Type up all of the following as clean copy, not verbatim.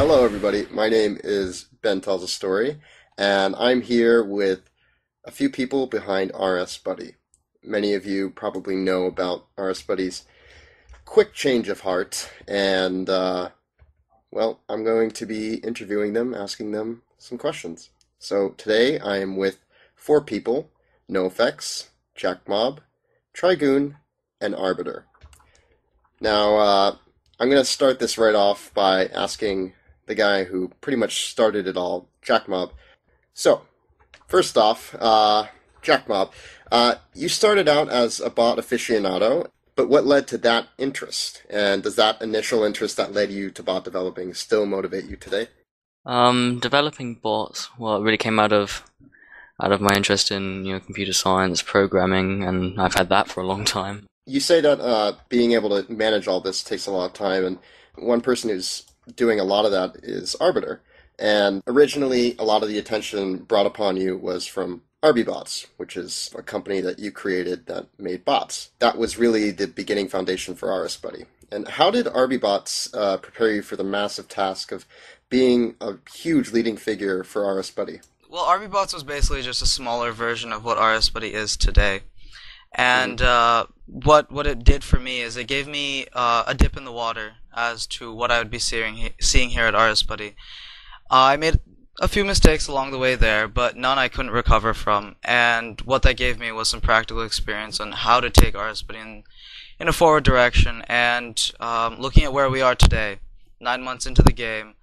Hello, everybody. My name is BenTellsAStory, and I'm here with a few people behind RSBuddy. Many of you probably know about RSBuddy's quick change of heart, and, well, I'm going to be interviewing them, asking them some questions. So today I am with four people: NoEffex, Jacmob, Trigoon, and Arbiter. Now, I'm going to start this right off by asking the guy who pretty much started it all, Jacmob. So, first off, Jacmob, you started out as a bot aficionado, but what led to that interest? And does that initial interest that led you to bot developing still motivate you today? Developing bots, well, it really came out of my interest in computer science, programming, and I've had that for a long time. You say that being able to manage all this takes a lot of time, and one person who's doing a lot of that is Arbiter. And originally, a lot of the attention brought upon you was from RBbots, which is a company that you created that made bots. That was really the beginning foundation for RSBuddy. And how did RBbots prepare you for the massive task of being a huge leading figure for RSBuddy? Well, RBbots was basically just a smaller version of what RSBuddy is today. And what it did for me is it gave me a dip in the water as to what I would be seeing here at RSBuddy. I made a few mistakes along the way there, but none I couldn't recover from. And what that gave me was some practical experience on how to take RSBuddy in a forward direction. And looking at where we are today, 9 months into the game,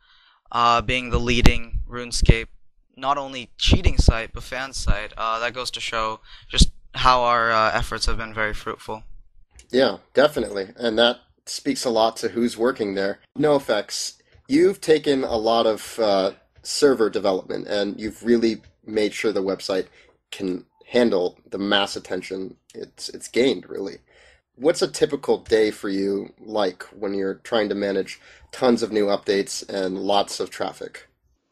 being the leading RuneScape, not only cheating site, but fan site, that goes to show just how our efforts have been very fruitful. Yeah, definitely. And that speaks a lot to who's working there. NoEffex, you've taken a lot of server development, and you've really made sure the website can handle the mass attention it's gained, really. What's a typical day for you like when you're trying to manage tons of new updates and lots of traffic?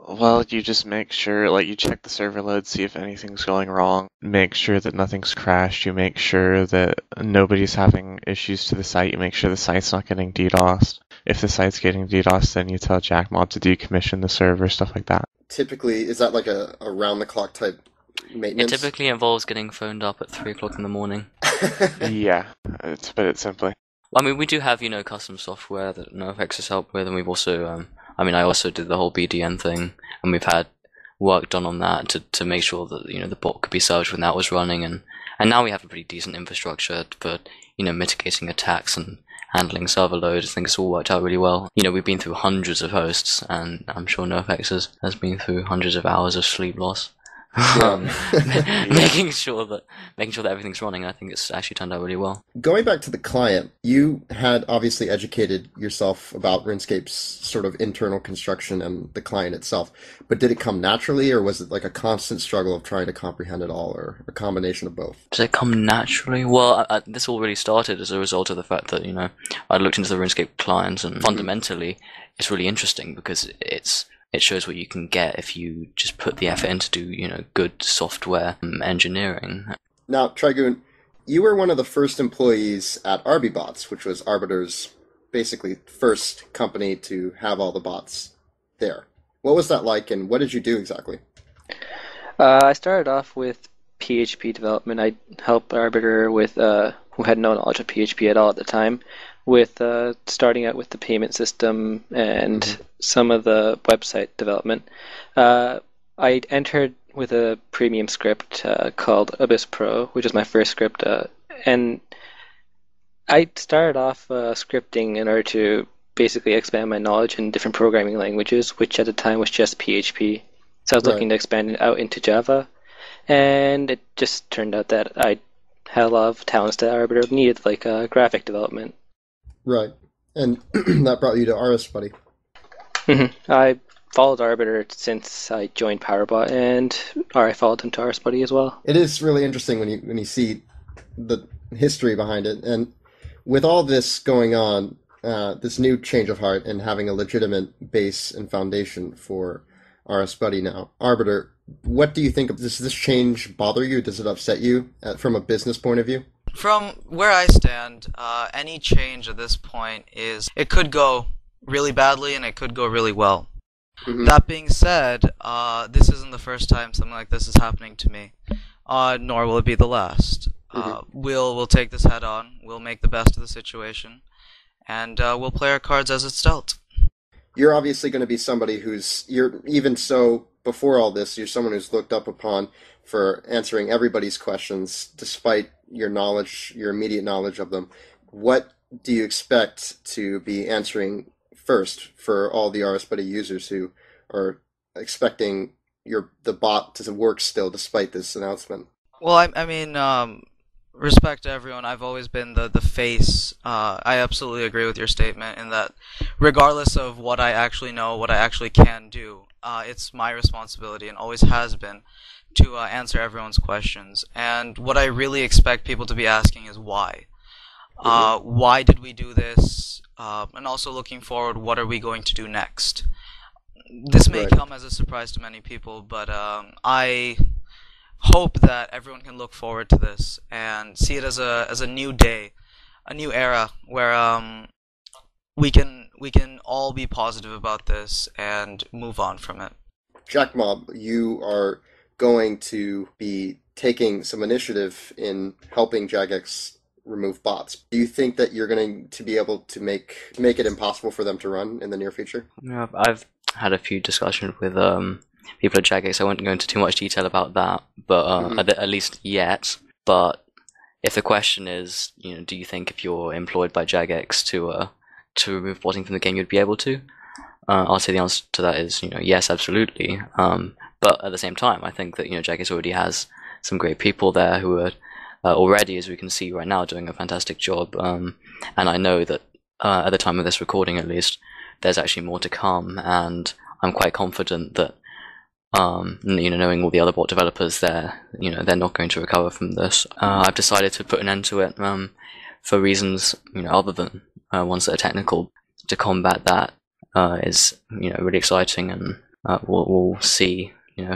Well, you just make sure, you check the server load, see if anything's going wrong, make sure that nothing's crashed, you make sure that nobody's having issues to the site, you make sure the site's not getting DDoSed. If the site's getting DDoSed, then you tell Jacmob to decommission the server, stuff like that. Typically, is that like a round-the-clock type maintenance? It typically involves getting phoned up at 3 o'clock in the morning. Yeah, to put it simply. I mean, we do have, custom software that NoEffex has helped with, and we've also, I also did the whole BDN thing, and we've had work done on that to make sure that, the bot could be served when that was running, and now we have a pretty decent infrastructure for, mitigating attacks and handling server load. I think it's all worked out really well. We've been through hundreds of hosts, and I'm sure NoEffex has been through hundreds of hours of sleep loss. Making sure that everything's running. I think it's actually turned out really well. Going back to the client, you had obviously educated yourself about RuneScape's sort of internal construction and the client itself, but did it come naturally, or was it like a constant struggle of trying to comprehend it all, or a combination of both? Does it come naturally? Well, this all really started as a result of the fact that I looked into the RuneScape clients, and fundamentally it's really interesting because it shows what you can get if you just put the effort in to do, good software engineering. Now, Trigoon, you were one of the first employees at RBbots, which was Arbiter's basically first company to have all the bots there. What was that like, and what did you do exactly? I started off with PHP development. I helped Arbiter with, who had no knowledge of PHP at all at the time, with starting out with the payment system and some of the website development. I entered with a premium script called Abyss Pro, which is my first script, and I started off scripting in order to basically expand my knowledge in different programming languages, which at the time was just PHP. So I was looking to expand it out into Java, and it just turned out that I had a lot of talents that Arbiter needed, like graphic development. Right. And that brought you to RSBuddy. I followed Arbiter since I joined PowerBot, or I followed him to RSBuddy as well. It is really interesting when you see the history behind it. And with all this going on, this new change of heart and having a legitimate base and foundation for RSBuddy now, Arbiter, what do you think of this? Does this change bother you? Does it upset you from a business point of view? From where I stand, any change at this point it could go really badly and it could go really well. Mhm. That being said, this isn't the first time something like this is happening to me, nor will it be the last. Mhm. We'll take this head on. We'll make the best of the situation, and we'll play our cards as it's dealt. You're obviously going to be somebody you're even so before all this, you're someone who's looked up upon for answering everybody's questions despite your knowledge, your immediate knowledge of them. What do you expect to be answering first for all the RSBuddy users who are expecting the bot to work still despite this announcement? Well, I mean, respect to everyone. I've always been the face. I absolutely agree with your statement in that, regardless of what I actually know, what I actually can do, it's my responsibility and always has been to answer everyone's questions. And what I really expect people to be asking is why. Why did we do this? And also looking forward, what are we going to do next? This may Right. come as a surprise to many people, but I hope that everyone can look forward to this and see it as a new day, a new era where we can all be positive about this and move on from it. Jacmob, you are going to be taking some initiative in helping Jagex remove bots. Do you think that you're going to be able to make it impossible for them to run in the near future? Yeah, I've had a few discussions with people at Jagex. I won't go into too much detail about that, but at least yet. But if the question is, do you think if you're employed by Jagex to remove botting from the game, you'd be able to? I'll say the answer to that is, yes, absolutely. But at the same time, I think that Jagex already has some great people there who are already, as we can see right now, doing a fantastic job. And I know that at the time of this recording, at least, there's actually more to come, and I'm quite confident that knowing all the other bot developers there, they're not going to recover from this. I've decided to put an end to it for reasons other than ones that are technical. To combat that is really exciting, and we'll see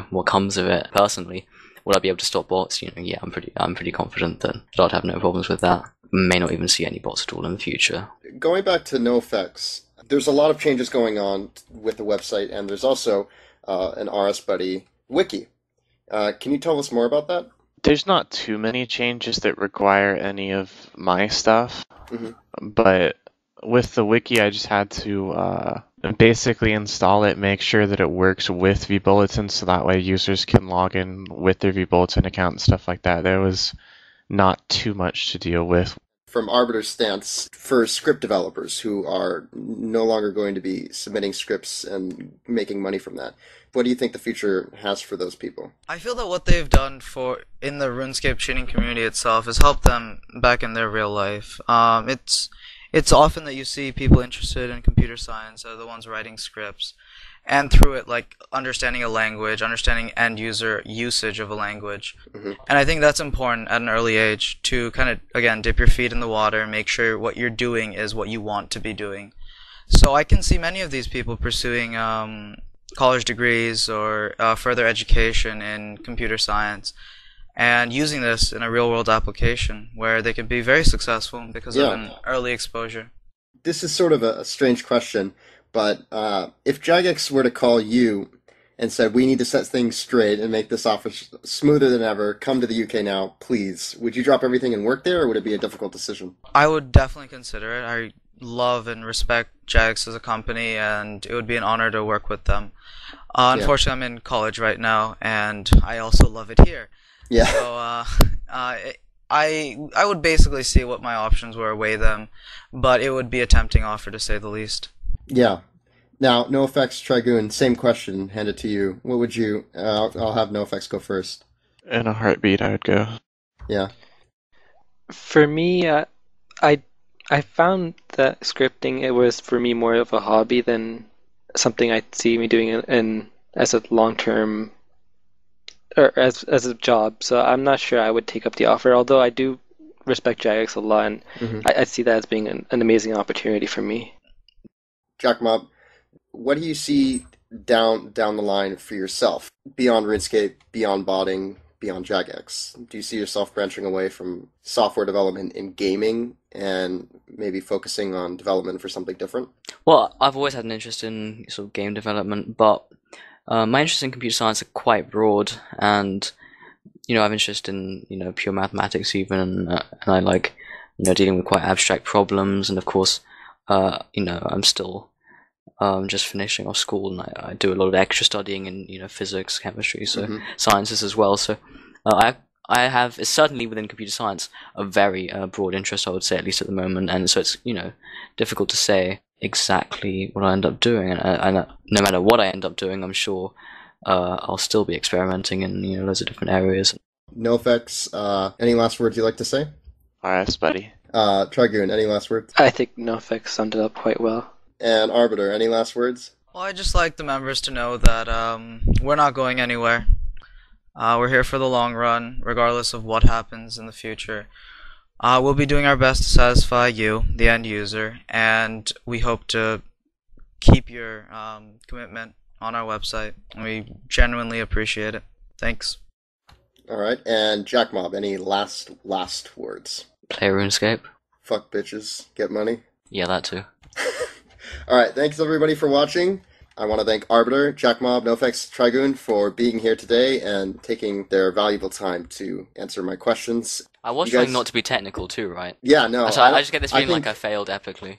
what comes of it. Personally, will I be able to stop bots? Yeah, I'm pretty confident that I'd have no problems with that. May not even see any bots at all in the future. Going back to NoEffex, there's a lot of changes going on with the website, and there's also an RSBuddy Wiki. Can you tell us more about that? There's not too many changes that require any of my stuff, but with the wiki, I just had to basically install it, make sure that it works with vBulletin, so that way users can log in with their vBulletin account and stuff like that. There was not too much to deal with. From Arbiter's stance, for script developers who are no longer going to be submitting scripts and making money from that, what do you think the future has for those people? I feel that what they've done in the RuneScape cheating community itself has helped them back in their real life. It's often that you see people interested in computer science are the ones writing scripts, and through it, like understanding a language, understanding end user usage of a language. And I think that's important at an early age to kind of, again, dip your feet in the water and make sure what you're doing is what you want to be doing. So I can see many of these people pursuing college degrees or further education in computer science and using this in a real world application where they can be very successful because of an early exposure. This is sort of a strange question, but if Jagex were to call you and said, we need to set things straight and make this offer smoother than ever, come to the UK now, please, would you drop everything and work there, or would it be a difficult decision? I would definitely consider it. I love and respect Jagex as a company, and it would be an honor to work with them. Unfortunately, I'm in college right now, and I also love it here. Yeah. So I would basically see what my options were, weigh them, but it would be a tempting offer to say the least. Yeah. Now, NoEffex, Trigoon, same question, hand it to you. What would you, I'll have NoEffex go first. In a heartbeat, I would go. Yeah. For me, I found that scripting, it was for me more of a hobby than something I see me doing as a long-term or as a job. So I'm not sure I would take up the offer, although I do respect Jagex a lot, and I see that as being an amazing opportunity for me. Jacmob, what do you see down the line for yourself, beyond RuneScape, beyond botting, beyond Jagex? Do you see yourself branching away from software development in gaming and maybe focusing on development for something different? Well, I've always had an interest in sort of game development, but my interests in computer science are quite broad, and I have interest in pure mathematics even, and I like dealing with quite abstract problems, and of course, I'm still just finishing off school, and I do a lot of extra studying in physics, chemistry, so sciences as well. So I have, it's certainly within computer science, a very broad interest, I would say, at least at the moment, and so it's difficult to say exactly what I end up doing, and no matter what I end up doing, I'm sure I'll still be experimenting in loads of different areas. NoEffex, any last words you'd like to say? RSBuddy. Trigoon, any last words? I think NoEffex summed it up quite well. And Arbiter, any last words? Well, I'd just like the members to know that we're not going anywhere. We're here for the long run, regardless of what happens in the future. We'll be doing our best to satisfy you, the end user, and we hope to keep your commitment on our website. We genuinely appreciate it. Thanks. All right, and Jacmob, any last words? Play RuneScape. Fuck bitches, get money. Yeah, that too. All right, thanks everybody for watching. I want to thank Arbiter, Jacmob, NoEffex, Trigoon for being here today and taking their valuable time to answer my questions. I was trying not to be technical too, right? Yeah, no. So I just get this feeling like I failed epically.